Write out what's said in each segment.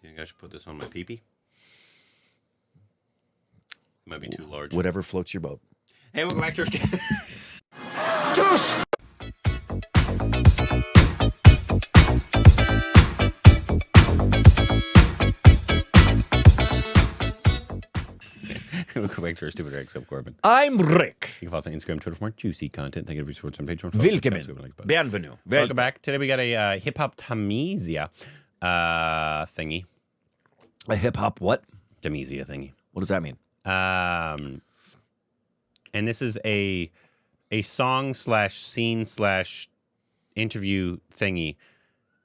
You think I should put this on my pee-pee? Might be too large. Whatever floats your boat. Hey, welcome back to our channel. Juice! Welcome back to our stupid Rex. I'm Corbin. I'm Rick. You can follow us on Instagram, Twitter for more juicy content. Thank you for supporting on Patreon. Willkommen. Bienvenue. Welcome back. Today we got a hip-hop Tamizha thingy. A hip-hop what? Tamizha thingy. What does that mean? And this is a song slash scene slash interview thingy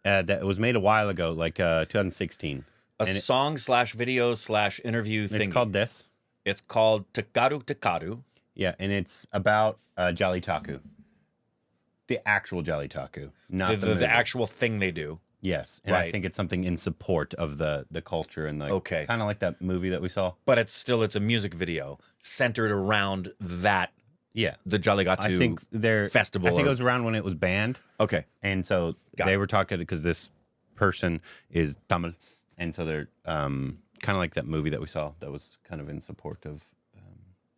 that was made a while ago, like 2016. A song slash video slash interview thing. It's called this. It's called Takkaru. Yeah, and it's about Jolly Taku. The actual Jolly Taku, not the actual thing they do. Yes, and I think it's something in support of the culture and kind of like that movie that we saw. But it's a music video centered around that. Yeah, the Jalligatu I think festival. I think it was around when it was banned. Okay, and so they were talking because this person is Tamil, and so they're kind of like that movie that we saw that was kind of in support of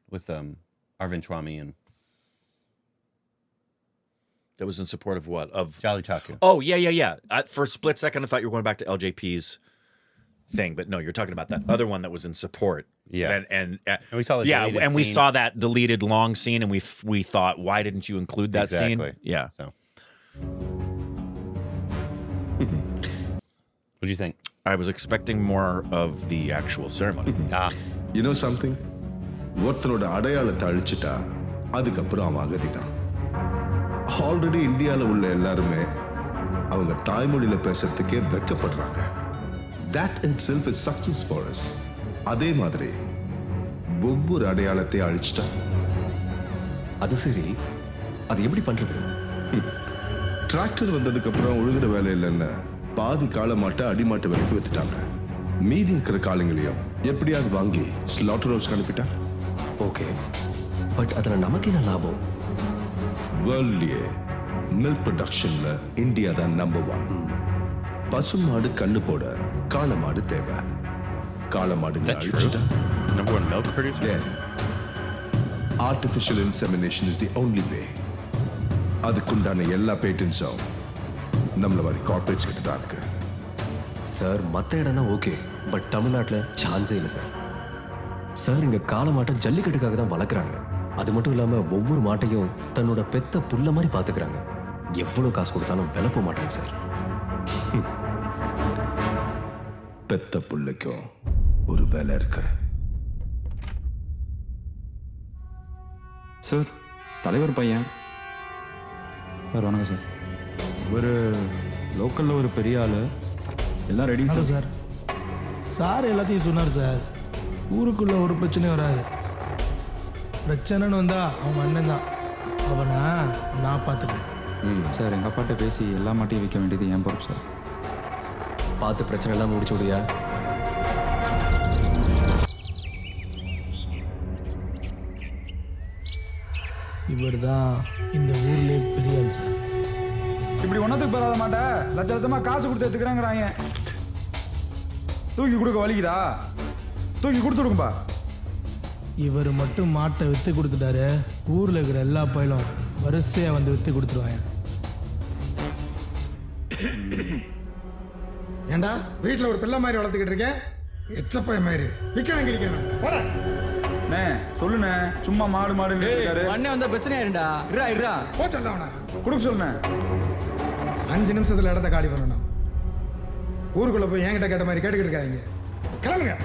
with Arvind Swamy and. That was in support of what? Of Jolly Taku. Oh, yeah. For a split second, I thought you were going back to LJP's thing, but no, you're talking about that other one that was in support. Yeah, and we saw the and we saw that deleted long scene, and we thought, why didn't you include that scene? Yeah. So, what do you think? I was expecting more of the actual ceremony. You know something? ஒருத்தனோட அடையாளத்தை அழிச்சிட்டா அதுக்கப்புறம் அவன் அகதிதான். Already இந்தியால உள்ள எல்லாருமே அவங்க தாய்மொழியில பேசுறதுக்கே வெட்கப்படுறாங்க. That itself is success for us. அதே மாதிரி ஒவ்வொரு அடையாளத்தை அழிச்சிட்டா அது சரி, அது எப்படி பண்றது? டிராக்டர் வந்ததுக்கு அப்புறம் உழுகிற வேலை இல்லைன்னு பாதி காளமாட்டை அடிமாட்டு விலைக்கு வித்துட்டாங்க. மீதி இருக்கிற காலங்களையும் எப்படியாவது வாங்கி ஸ்லாட்டர் ஹவுஸ்க்கு அனுப்பிட்டா. ஓகே, பட் அதுல நமக்கு என்ன லாபம்? வேர்ல்ட்லயே மில்க் ப்ரொடக்ஷன்ல இந்தியா தான் நம்பர் 1. பசுமாடு கண்ணு போட காளமாடு தேவை. காளமாடு Number 1 milk producer. Artificial insemination is the only way. அதுக்குண்டான எல்லா பேட்டன்ஸும் நம்மள மாதிரி கார்ப்பரேட்ஸ் கிட்ட தான் இருக்கு. சார், மற்ற இடம்னா ஓகே, பட் தமிழ்நாட்டில் சான்ஸே இல்லை சார். சார், இங்க காளமாட்டை ஜல்லிக்கட்டுக்காக தான் வளர்க்குறாங்க. அது மட்டும் இல்லாம ஒவ்வொரு மாட்டையும் தன்னோட பெத்த புள்ள மாதிரி பாத்துக்கிறாங்க. எவ்வளவு காசு கொடுத்தாலும் விலை போக மாட்டாங்க சார். பெத்த புள்ளைக்கும் ஒரு வேலை இருக்கு. சார், தலைவர் பையன் சார். வணக்கம் சார். ஒரு லோக்கலில் ஒரு பெரிய ஆள், எல்லாம் ரெடி சார். சார் எல்லாத்தையும் சொன்னார் சார். ஊருக்குள்ள ஒரு பிரச்சனையும் வராது. பிரச்சனைன்னு வந்தா அவங்க அண்ணன் தான், அவனை நான் பார்த்துக்கிறேன். சார், எங்கள் அப்பாட்ட பேசி எல்லா மாட்டையும் விற்க வேண்டியது என் பொறுப்பு சார். பார்த்து பிரச்சனை எல்லாம் முடிச்சு விடுயா. இவர் தான் இந்த ஊர்லேயே பெரிய ஆள் சார். இப்படி ஒன்றத்துக்கு பெறாத மாட்டேன் லட்ச லட்சமாக காசு கொடுத்து எடுத்துக்கிறாங்கிறாங்க. தூக்கி கொடுக்க வலிக்குதா? தூக்கி கொடுத்துடுங்கப்பா. இவர் மட்டும் மாட்டை விற்று கொடுத்துட்டாரு, ஊரில் இருக்கிற எல்லா பயிலும் வரிசையாக வந்து விற்று கொடுத்துருவாங்க. ஏண்டா வீட்டில் ஒரு பிள்ளை மாதிரி வளர்த்துக்கிட்டு இருக்கேன், எச்சப்பைய மாதிரி விற்கணும் கிடைக்கணும். சொல்லுண்ணே, சும்மா மாடு மாடு அண்ணே வந்த பிரச்சனையா இருடா. இருடா போச்சல்ல அவனை கொடுக்க சொல்லுண்ணே. 5 நிமிஷத்துல இடத்த காலி பண்ணணும். ஊருக்குள்ள போய் என்கிட்ட கேட்ட மாதிரி கேட்டுக்கிட்டு இருக்காங்க. கிளம்புங்க.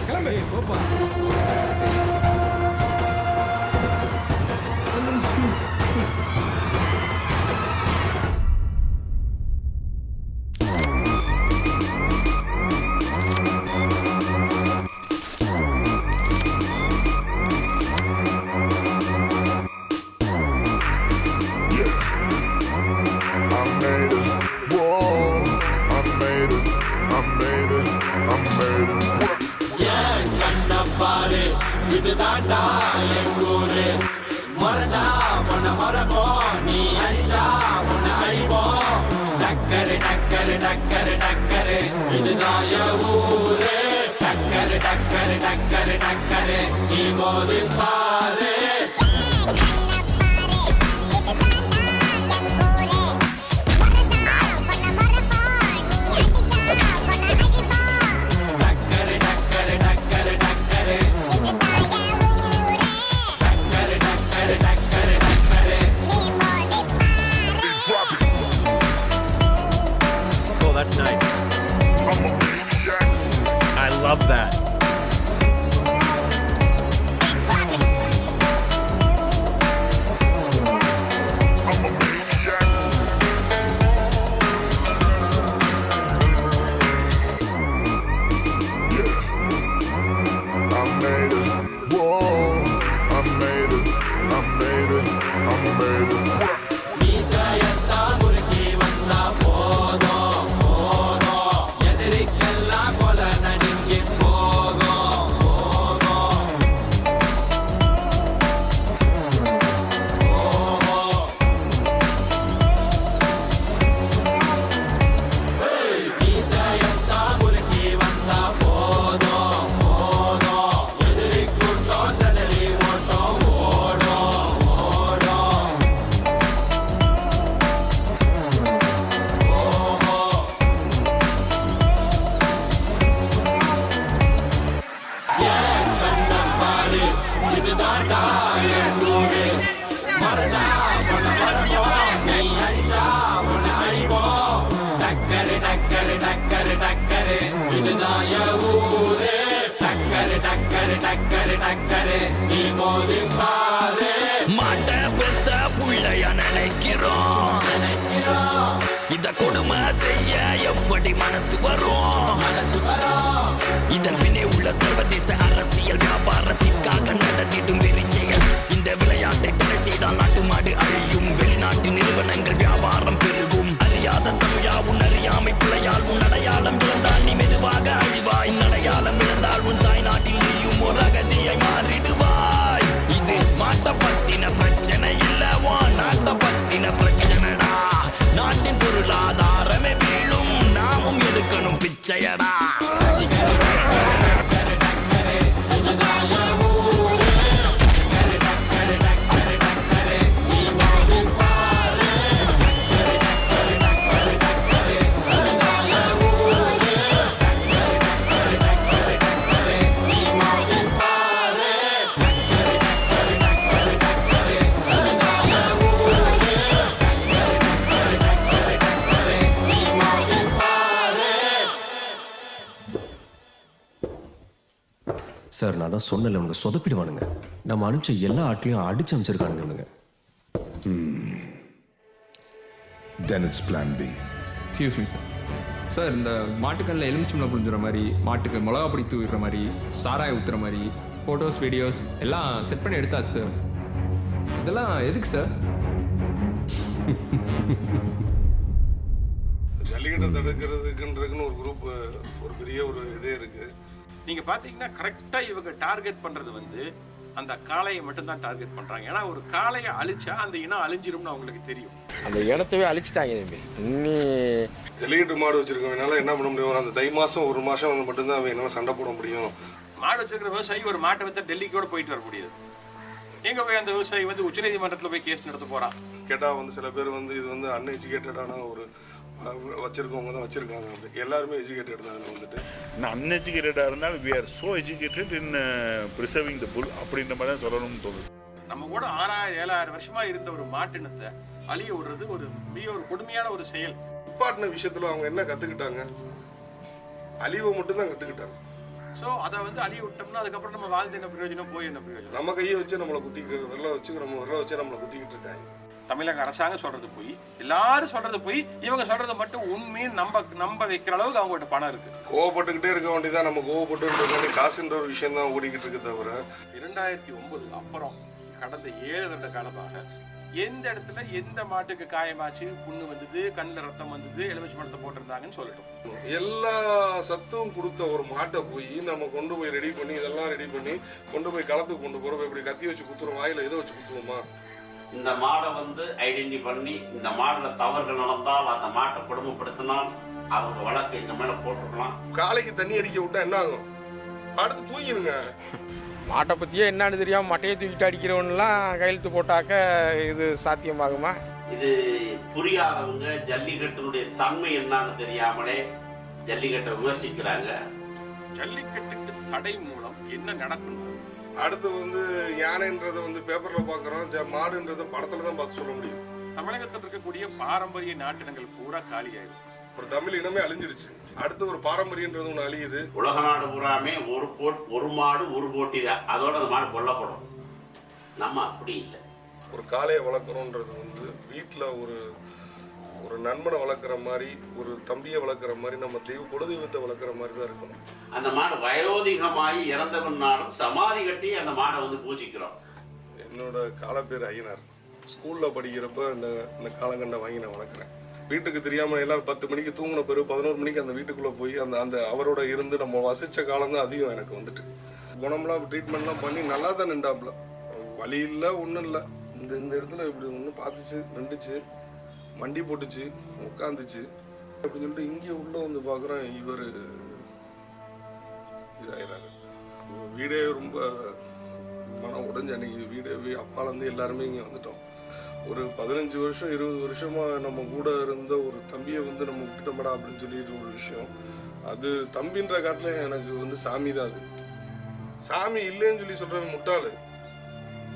கிளம்பு போப்பா. இதுதாண்டா எங்கூரு. மறைச்சா உன்னை மறைப்போம், நீ அடிச்சா உன்னை அழிப்போம். டக்கரு டக்கரு டக்கரு டக்கரு இதுதான் என் ஊரு டக்கரு டக்கரு டக்கரு டக்கரு நீ மோதி பாரு That's nice. I love that. மாட்ட பெத்த புள்ளைய நினைக்கிறோம் இத கொடுமை செய்ய எப்படி மனசு வரும் இதன் பின்னே உள்ள சர்வதேச அரசியல் வியாபாரத்திற்காக நடத்திடும் வெறிச்செயல் இந்த விளையாட்டை தடை செய்தால் நாட்டு மாடு அழியும் வெளிநாட்டு நிறுவனங்கள் வியாபாரம் பெருகும் அறியாத தமிழா உன் அறியாமை பிள்ளையால் உன் அடையாளம் இழந்தால் நீ மெதுவாக அழிவாய் அடையாளம் இழந்தால் உன் தாய் நாட்டில் நீயும் ஒரு அகதியை மாறிடுவாய் இது மாட்ட பத்தின பிரச்சனை இல்லவா நாட்ட பத்தின பிரச்சனைடா நாட்டின் பொருளாதாரமே வீழும் நாமும் எடுக்கணும் பிச்சையடா சார் நான் தான் சொன்னல உனக்கு சொதப்பிடுவானுங்க நம்ம அனுப்பிச்ச எல்லா ஆட்லையும் அடிச்சு அமைச்சிருக்கானுங்க இவனுங்க Then it's plan B. Excuse me sir sir இந்த மாட்டுக்கல்ல எலுமிச்சம்பளம் புழிஞ்சுற மாதிரி மாட்டுக்கு மிளகா பொடி தூவிடுற மாதிரி சாராய ஊத்துற மாதிரி ஃபோட்டோஸ் வீடியோஸ் எல்லாம் செட் பண்ணி எடுத்தாச்சு சார் இதெல்லாம் எதுக்கு சார் ஜல்லிக்கட்டை தடுக்கிறதுக்குன்றதுக்குன்னு ஒரு குரூப் ஒரு பெரிய ஒரு இதே இருக்கு. நீங்க பாத்தீங்கன்னா கரெக்டா இவங்க டார்கெட் பண்றது வந்து அந்த காளையை மட்டும் தான் டார்கெட் பண்றாங்க. ஏன்னா ஒரு காளையை அழிச்சா அந்த இனம் அழிஞ்சிரும்னு அவங்களுக்கு தெரியும். அந்த இனத்தவே அழிச்சிட்டாங்க. இன்னி ஜல்லிக்கட்டு மாடு வச்சிருக்கவனால என்ன பண்ண முடியும்? அந்த தை மாசம் ஒரு மாசம் வந்து மட்டும்தான் அவன் என்ன சண்டை போட முடியும். மாடு வச்சிருக்கிற விவசாயி ஒரு மாட்டை வந்து டெல்லிக்கு கூட போயிட்டு வர முடியாது. எங்க போய் அந்த விவசாயி வந்து உச்சநீதிமன்றத்தில் போய் கேஸ் நடத்த போறான். கேட்டா வந்து சில பேர் வந்து இது வந்து அன்எஜுகேட்டடான ஒரு வச்சிருக்கவங்க தான் வச்சிருக்காங்க. எல்லாருமே எஜுகேட்டட் தான். வந்துட்டு அன்எஜுகேட்டடா இருந்தாலும் we are so educated in preserving the bull அப்படின்ற மாதிரி தான் சொல்லணும்னு தோணுது. நம்ம கூட 6000-7000 வருஷமா இருந்த ஒரு மாட்டினத்தை அழிய விடுறது ஒரு மிக ஒரு கொடுமையான ஒரு செயல். நிப்பாட்டின விஷயத்துல அவங்க என்ன கத்துக்கிட்டாங்க? அழிவை மட்டும் தான் கத்துக்கிட்டாங்க. ஸோ அதை வந்து அழிய விட்டோம்னா அதுக்கப்புறம் நம்ம வாழ்ந்து என்ன பிரயோஜனம், போய் என்ன பிரயோஜனம்? நம்ம கையை வச்சு நம்மளை குத்திக்கிட்டு வெள்ளை வச்சு நம்ம வெள்ளை வச்சு நம்மளை குத்திக்கிட்டு இருக்காங்க. தமிழக அரசாங்கம் சொல்றது போய், எல்லாரும் சொல்றது போய், இவங்க சொல்றது மட்டும் உண்மைன்னு நம்ப வைக்கிற அளவுக்கு அவங்ககிட்ட பணம் இருக்கு. கோவப்பட்டுக்கிட்டே இருக்க வேண்டியதான். நம்ம கோவப்பட்டு காசுன்ற ஒரு விஷயம் தான் ஓடிக்கிட்டு இருக்கு தவிர 2009 அப்புறம் கடந்த 7 வருட காலமாக எந்த இடத்துல எந்த மாட்டுக்கு காயமாச்சு, புண்ணு வந்தது, கண்ணில் ரத்தம் வந்தது, எலுமிச்சை பழத்தை போட்டிருந்தாங்கன்னு சொல்லட்டும். எல்லா சத்தும் கொடுத்த ஒரு மாட்டை போய் நம்ம கொண்டு போய் ரெடி பண்ணி இதெல்லாம் ரெடி பண்ணி கொண்டு போய் களத்துக்கு கொண்டு போறோம். இப்படி கத்தி வச்சு குத்துறோம், வாயில எதை வச்சு குத்துவோமா? இந்த மாடை வந்து ஐடென்டி பண்ணி இந்த மாடில் தவறுகள் நடந்தால் அந்த மாட்டை கொடுமைப்படுத்தினால் அவங்க வழக்கு இந்த மேல போட்டுக்கலாம். காலைக்கு தண்ணி அடிக்க விட்டா என்ன ஆகும்? அடுத்து தூங்கிடுங்க. மாட்டை பற்றியே என்னன்னு தெரியாமல் மட்டையை தூக்கிட்டு அடிக்கிறவன்லாம் கையெழுத்து போட்டாக்க இது சாத்தியமாகுமா? இது புரியாதவங்க ஜல்லிக்கட்டினுடைய தன்மை என்னன்னு தெரியாமலே ஜல்லிக்கட்டை விமர்சிக்கிறாங்க. ஜல்லிக்கட்டுக்கு தடை மூலம் என்ன நடக்கும்? அடுத்து வந்து யானைன்றதை வந்து பேப்பர்ல பாக்குறோம், மாடுன்றதை படத்துல தான் பார்த்து சொல்ல முடியும். தமிழகத்தில் இருக்கக்கூடிய பாரம்பரிய நாட்டினங்கள் பூரா காலியாயிடும். ஒரு தமிழ் இனமே அழிஞ்சிருச்சு. அடுத்து ஒரு பாரம்பரியன்றது ஒன்று அழியுது. உலக நாடு பூராமே ஒரு மாடு ஒரு போட்டி தான், அதோட அந்த மாடு கொல்லப்படும். நம்ம அப்படி இல்லை. ஒரு காளையை வளர்க்குறோன்றது வந்து வீட்டில் ஒரு நண்பனை வளர்க்குற மாதிரி, ஒரு தம்பியை வளர்க்குற மாதிரி, நம்ம குலதெய்வத்தை வளர்க்குற மாதிரி தான் இருக்கணும். அந்த மாடு வயோதிகமாகி இறந்தவனாலும் சமாதி கட்டி அந்த மாடை வந்து பூஜிக்கிறோம். என்னோட கால பேர் ஐயனார். ஸ்கூலில் படிக்கிறப்ப இந்த காலங்கண்டை வாங்கி நான் வளர்க்குறேன். வீட்டுக்கு தெரியாமல் எல்லாரும் 10 மணிக்கு தூங்கின பிறகு 11 மணிக்கு அந்த வீட்டுக்குள்ளே போய் அந்த அவரோட இருந்து நம்ம வசித்த காலம் தான் அதிகம் எனக்கு வந்துட்டு. குணம்லாம் ட்ரீட்மெண்ட்லாம் பண்ணி நல்லா தான் நின்றாப்புல. வலி இல்லை, ஒன்றும் இல்லை. இந்த இடத்துல இப்படி ஒன்று பார்த்துச்சு, நின்றுச்சு, மண்டி போட்டுச்சு, உட்காந்துச்சு அப்படின்னு சொல்லிட்டு இங்கே உள்ள வந்து பார்க்குறேன், இவர் இதாகிறாரு. வீடே ரொம்ப மனம் உடஞ்சு. அன்னைக்கு வீடே அப்பாலேருந்து எல்லாருமே இங்கே வந்துட்டோம். ஒரு 15 வருஷம் 20 வருஷமா நம்ம கூட இருந்த ஒரு தம்பியை வந்து நம்ம விட்டுட்டோம்டா அப்படின்னு சொல்லிட்டு ஒரு விஷயம். அது தம்பின்ற காட்டில எனக்கு வந்து சாமி தான். அது சாமி இல்லைன்னு சொல்லி சொல்றேன் முட்டாளு.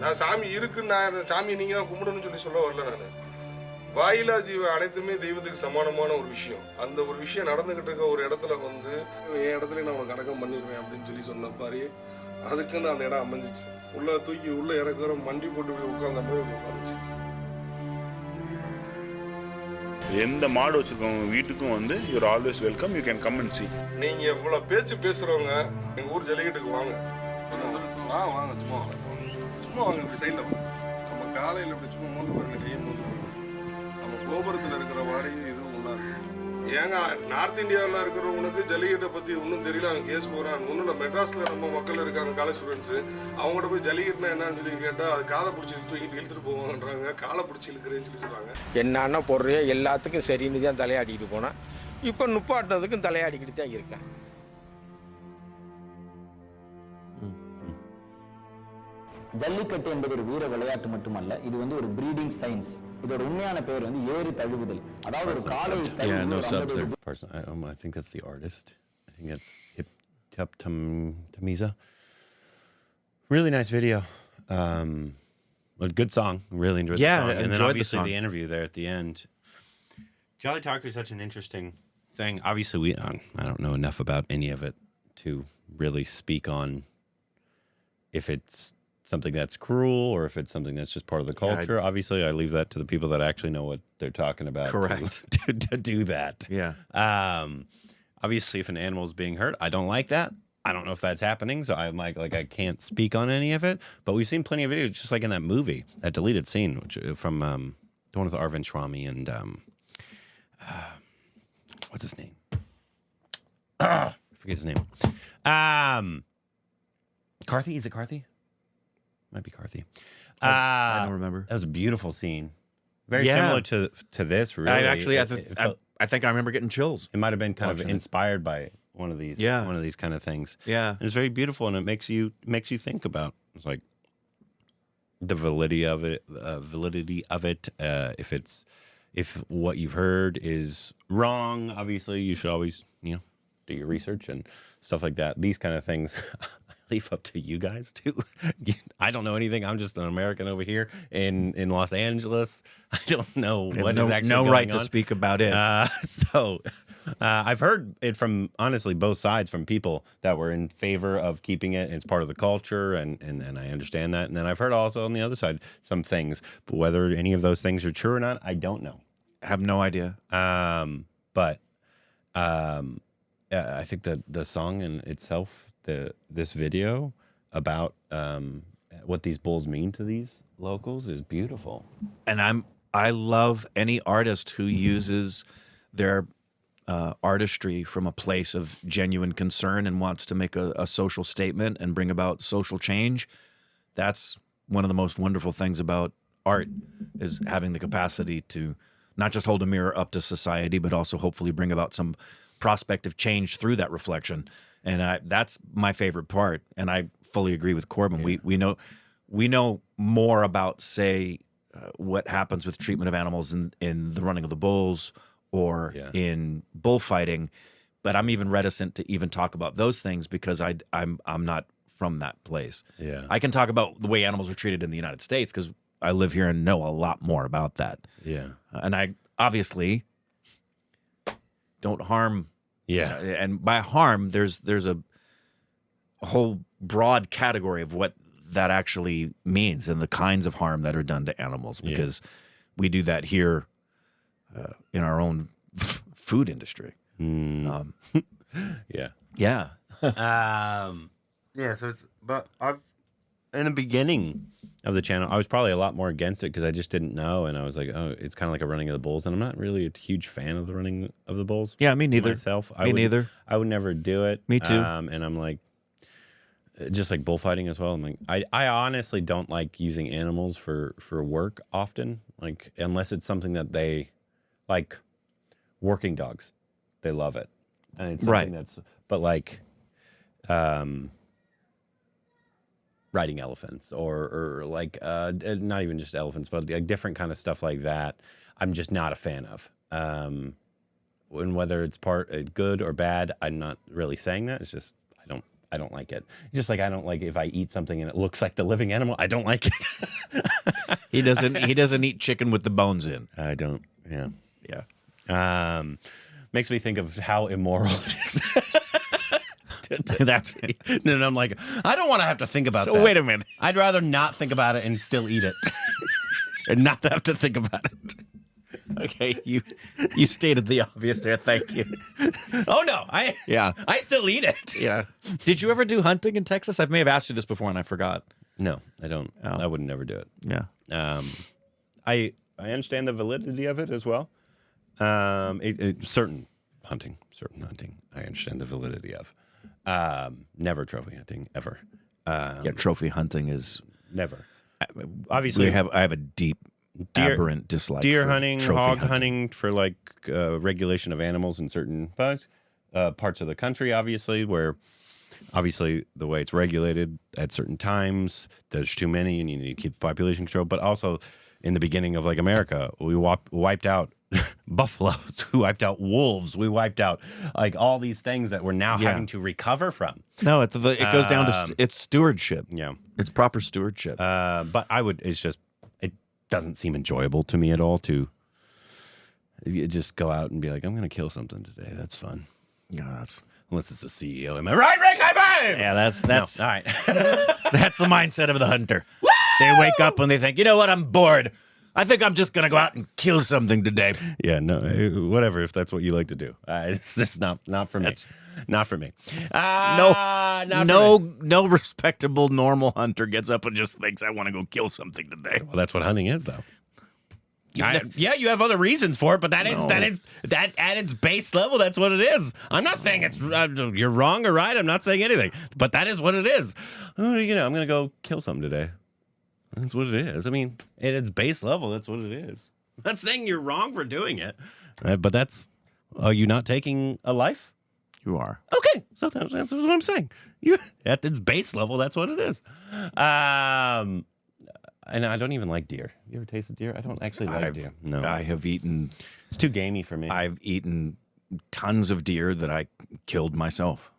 நான் சாமி இருக்குன்னு நான் சாமி நீங்க தான் கும்பிடணும்னு சொல்லி சொல்ல வரல. நான் வாயிலா ஜீவ அனைத்துமே தெய்வத்துக்கு சமானமான ஒரு விஷயம். அந்த ஒரு விஷயம் நடந்துகிட்டு இருக்க ஒரு இடத்துல வந்து என் இடத்துல நான் உனக்கு அடக்கம் பண்ணிடுவேன் அப்படின்னு சொல்லி சொன்ன மாதிரி அதுக்குன்னு அந்த இடம் அமைஞ்சிச்சு. உள்ள தூக்கி உள்ள இறக்குற மண்டி போட்டு போய் உட்கார்ந்த மாதிரி உட்காந்துச்சு. எந்த மாடு வச்சிருக்கவங்க வீட்டுக்கும் வந்து your always welcome, you can come and see. நீங்க இவ்வளவு பேச்சு பேசுறவங்க எங்க ஊர் ஜல்லிக்கட்டுக்கு வாங்க. வாங்க சும்மா வாங்க இப்படி சைட்ல வாங்க. நம்ம காலையில இப்படி சும்மா மோந்து பாருங்க, கையை மோந்து பாருங்க. நம்ம கோபுரத்துல இருக்கிற மாதிரி இது ஒண்ணா இருக்கு. ஏங்க நார்த் இந்தியாவில் இருக்கிறவங்களுக்கு ஜல்லிக்கட்டை பத்தி ஒன்றும் தெரியல, அவன் கேஸ் போறான். ஒன்றும் மெட்ராஸ்ல நம்ம மக்கள் இருக்காங்க, காலேஜ் ஸ்டூடெண்ட்ஸ். அவங்ககிட்ட போய் ஜல்லிக்கட்டுனா என்னன்னு சொல்லி கேட்டா அது காலை பிடிச்சி தூக்கிட்டு இழுத்துட்டு போவாங்கன்றாங்க. காலை பிடிச்சி இழுக்கிறேன்னு சொல்லி சொல்றாங்க. என்னன்னா போடுறியோ எல்லாத்துக்கும் சரின்னு தான் தலையாடிக்கிட்டு போனேன். இப்போ நுப்பாட்டினதுக்கும் தலையாடிக்கிட்டு தான் இருக்கேன். ஜல்லிக்கட்டு என்பது ஒரு வீர விளையாட்டு மட்டுமல்ல, இது வந்து ஒரு பிரீடிங் சயின்ஸ். இதோட உண்மையான பேர் வந்து ஏறு தழுவுதல். அதாவது ஒரு காலை Yeah, no subs there. I think that's the artist. I think that's Hiphop Tamizha. Really nice video. A good song. Really enjoyed the song. And then obviously the interview there at the end. Jolly Talker is such an interesting thing. Obviously, I don't know enough about any of it to really speak on if it's something that's cruel or if it's something that's just part of the culture. Obviously, I leave that to the people that actually know what they're talking about. Correct. To do that. Yeah. Obviously, if an animal is being hurt, I don't like that. I don't know if that's happening, so I'm like I can't speak on any of it. But we've seen plenty of videos, just like in that movie, that deleted scene, which from the one with Arvind Swamy and what's his name? I forget his name. Karthi? Is it Karthi? Might be Karthi. I don't remember. That was a beautiful scene. Very similar to this, really. I think I remember getting chills. It might have been kind of inspired by one of these kind of things. Yeah. And it's very beautiful, and it makes you think about, it's like the validity of it. If what you've heard is wrong, obviously you should always, do your research and stuff like that. These kind of things leave up to you guys too. I don't know anything. I'm just an American over here in Los Angeles. I don't know what is actually no going right on. to speak about it. I've heard it from honestly both sides, from people that were in favor of keeping it. It's part of the culture, and I understand that. And then I've heard also on the other side some things, but whether any of those things are true or not, I don't know. I have no idea. But I think that the song in itself, this video about what these bulls mean to these locals is beautiful. And I love any artist who uses their artistry from a place of genuine concern and wants to make a social statement and bring about social change. That's one of the most wonderful things about art is having the capacity to not just hold a mirror up to society, but also hopefully bring about some prospective change through that reflection. And that's my favorite part. And I fully agree with Corbin. Yeah. We know more about, say, what happens with treatment of animals in the running of the bulls or in bullfighting, but I'm even reticent to even talk about those things because I'm not from that place. Yeah, I can talk about the way animals are treated in the United States because I live here and know a lot more about that. Yeah, and I obviously don't harm. Yeah, and by harm, there's a whole broad category of what that actually means and the kinds of harm that are done to animals because we do that here in our own food industry. Yeah. Yeah. Yeah, so but in the beginning of the channel, I was probably a lot more against it because I just didn't know. And I was like, oh, it's kind of like a running of the bulls. And I'm not really a huge fan of the running of the bulls. Yeah, me neither. Myself. Neither. I would never do it. Me too. And I'm like, just like bullfighting as well. I'm like, I honestly don't like using animals for work often. Like, unless it's something that they like, working dogs. They love it. And it's something that's, but like, riding elephants or like, not even just elephants, but like different kind of stuff like that. I'm just not a fan of. And whether it's good or bad, I'm not really saying that. It's just, I don't like it. Just like I don't like if I eat something and it looks like the living animal, I don't like it. He doesn't eat chicken with the bones in. I don't. Yeah. Yeah. Makes me think of how immoral it is. That's and I'm like, I don't want to have to think about that. So wait a minute. I'd rather not think about it and still eat it. And not have to think about it. Okay, you stated the obvious there. Thank you. Oh no, I still eat it. Yeah. Did you ever do hunting in Texas? I may have asked you this before and I forgot. No, I don't. Oh. I would never do it. Yeah. I understand the validity of it as well. Certain hunting, I understand the validity of. Never trophy hunting ever. Trophy hunting is never. Obviously, I have a deep, aberrant dislike. Deer hunting, hog hunting for like regulation of animals in certain parts of the country. Obviously, where obviously the way it's regulated at certain times, there's too many, and you need to keep the population control. But also, in the beginning of like America, we wiped out buffaloes, we wiped out wolves, we wiped out like all these things that we're now having to recover from. No, it goes down to it's stewardship. Yeah, it's proper stewardship. But it doesn't seem enjoyable to me at all to just go out and be like, I'm going to kill something today. That's fun. Yeah, unless it's a CEO. Am I right, Rick? High five! Yeah, that's all right. That's the mindset of the hunter. Woo! They wake up and they think, you know what? I'm bored. I think I'm just going to go out and kill something today. Yeah, no, whatever, if that's what you like to do. It's just not for me. Not for me. No respectable, normal hunter gets up and just thinks, I want to go kill something today. Well, that's what hunting is, though. Yeah, you have other reasons for it, but that at its base level, that's what it is. I'm not saying it's you're wrong or right. I'm not saying anything, but that is what it is. Oh, I'm going to go kill something today. That's what it is. I mean, at its base level, that's what it is. I'm not saying you're wrong for doing it, but are you not taking a life? You are. Okay, so that's what I'm saying. At its base level, that's what it is. And I don't even like deer. You ever tasted deer? I don't actually like deer. No. I have eaten. It's too gamey for me. I've eaten tons of deer that I killed myself.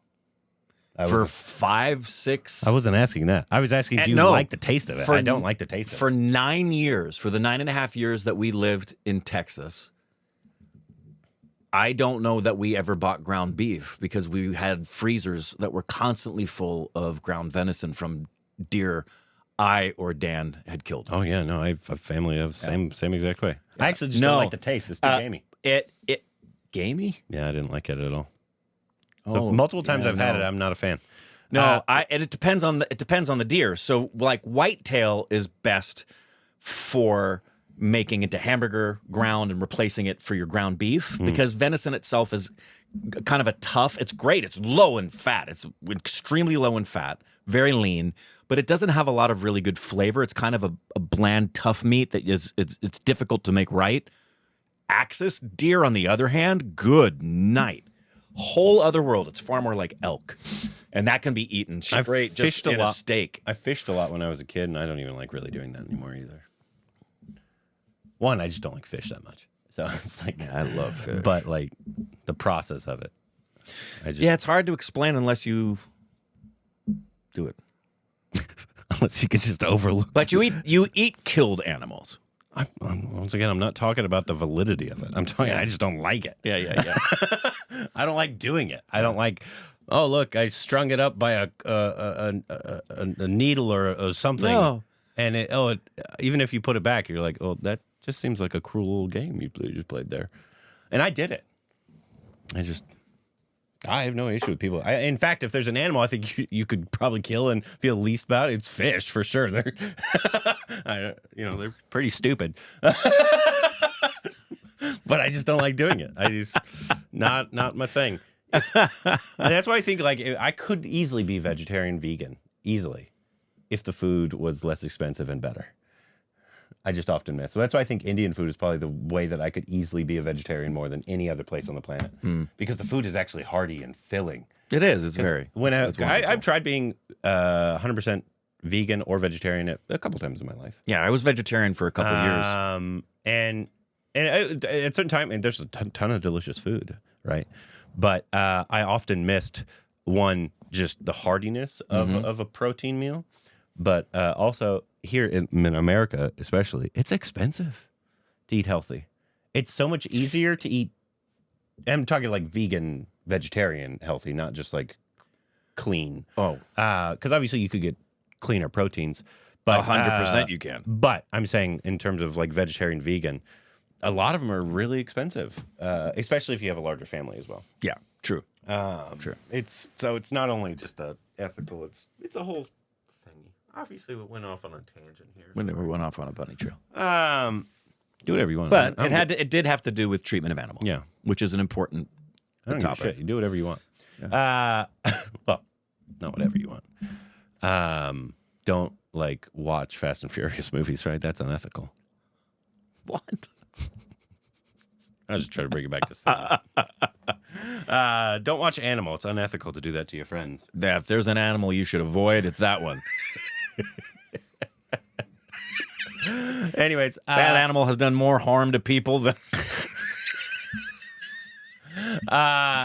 For 5, 6. I wasn't asking that. I was asking, do you like the taste of it? I don't like the taste of it. For 9 years, for the 9.5 years that we lived in Texas, I don't know that we ever bought ground beef because we had freezers that were constantly full of ground venison from deer I or Dan had killed. Oh, yeah. No, I have a family of same exact way. Yeah. I actually just don't like the taste. It's too gamey. Gamey? Yeah, I didn't like it at all. Oh, multiple times I've had it. I'm not a fan. No, and it depends on the deer. So like whitetail is best for making into hamburger ground and replacing it for your ground beef because venison itself is kind of a tough. It's great. It's low in fat. It's extremely low in fat, very lean, but it doesn't have a lot of really good flavor. It's kind of a bland, tough meat that it's difficult to make right. Axis deer, on the other hand, good night. Whole other world. It's far more like elk, and that can be eaten straight, just in a steak. I fished a lot when I was a kid, and I don't even like really doing that anymore either. One, I just don't like fish that much, so it's like I love fish, but like the process of it, it's hard to explain unless you do it. Unless you could just overlook. But you eat killed animals. Once again, I'm not talking about the validity of it. I'm talking. I just don't like it. Yeah. I don't like doing it. I don't like. Oh, look! I strung it up by a needle or something. No. And even if you put it back, you're like, oh, that just seems like a cruel little game you just played there. And I did it. I have no issue with people. In fact, if there's an animal I think you could probably kill and feel least about it, it's fish for sure. They're, they're pretty stupid. But I just don't like doing it. I just not my thing. And that's why I think like I could easily be vegetarian, vegan, easily, if the food was less expensive and better. I just often miss. So that's why I think Indian food is probably the way that I could easily be a vegetarian more than any other place on the planet. Because the food is actually hearty and filling. It is. It's very. I've tried being 100% vegan or vegetarian a couple times in my life. Yeah, I was vegetarian for a couple of years. And at certain time, and there's a ton of delicious food, right? But I often missed just the heartiness of a protein meal, but also here in America, especially, it's expensive to eat healthy. It's so much easier to eat. I'm talking like vegan, vegetarian, healthy, not just like clean. Oh, because obviously you could get cleaner proteins, but 100% you can. But I'm saying in terms of like vegetarian, vegan, a lot of them are really expensive, especially if you have a larger family as well. Yeah, true. True. It's not only just ethical. It's a whole. Obviously, we went off on a tangent here. We never went off on a bunny trail. Do whatever you want. But it did have to do with treatment of animals. Yeah, which is an important topic. You do whatever you want. Yeah. Well, not whatever you want. Don't like watch Fast and Furious movies, right? That's unethical. What? I was just trying to bring it back to sleep. Don't watch Animal. It's unethical to do that to your friends. Yeah, if there's an animal you should avoid, it's that one. Anyways, that animal has done more harm to people than.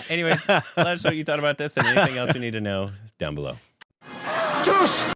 Anyways, let us know what you thought about this and anything else you need to know down below. Juice!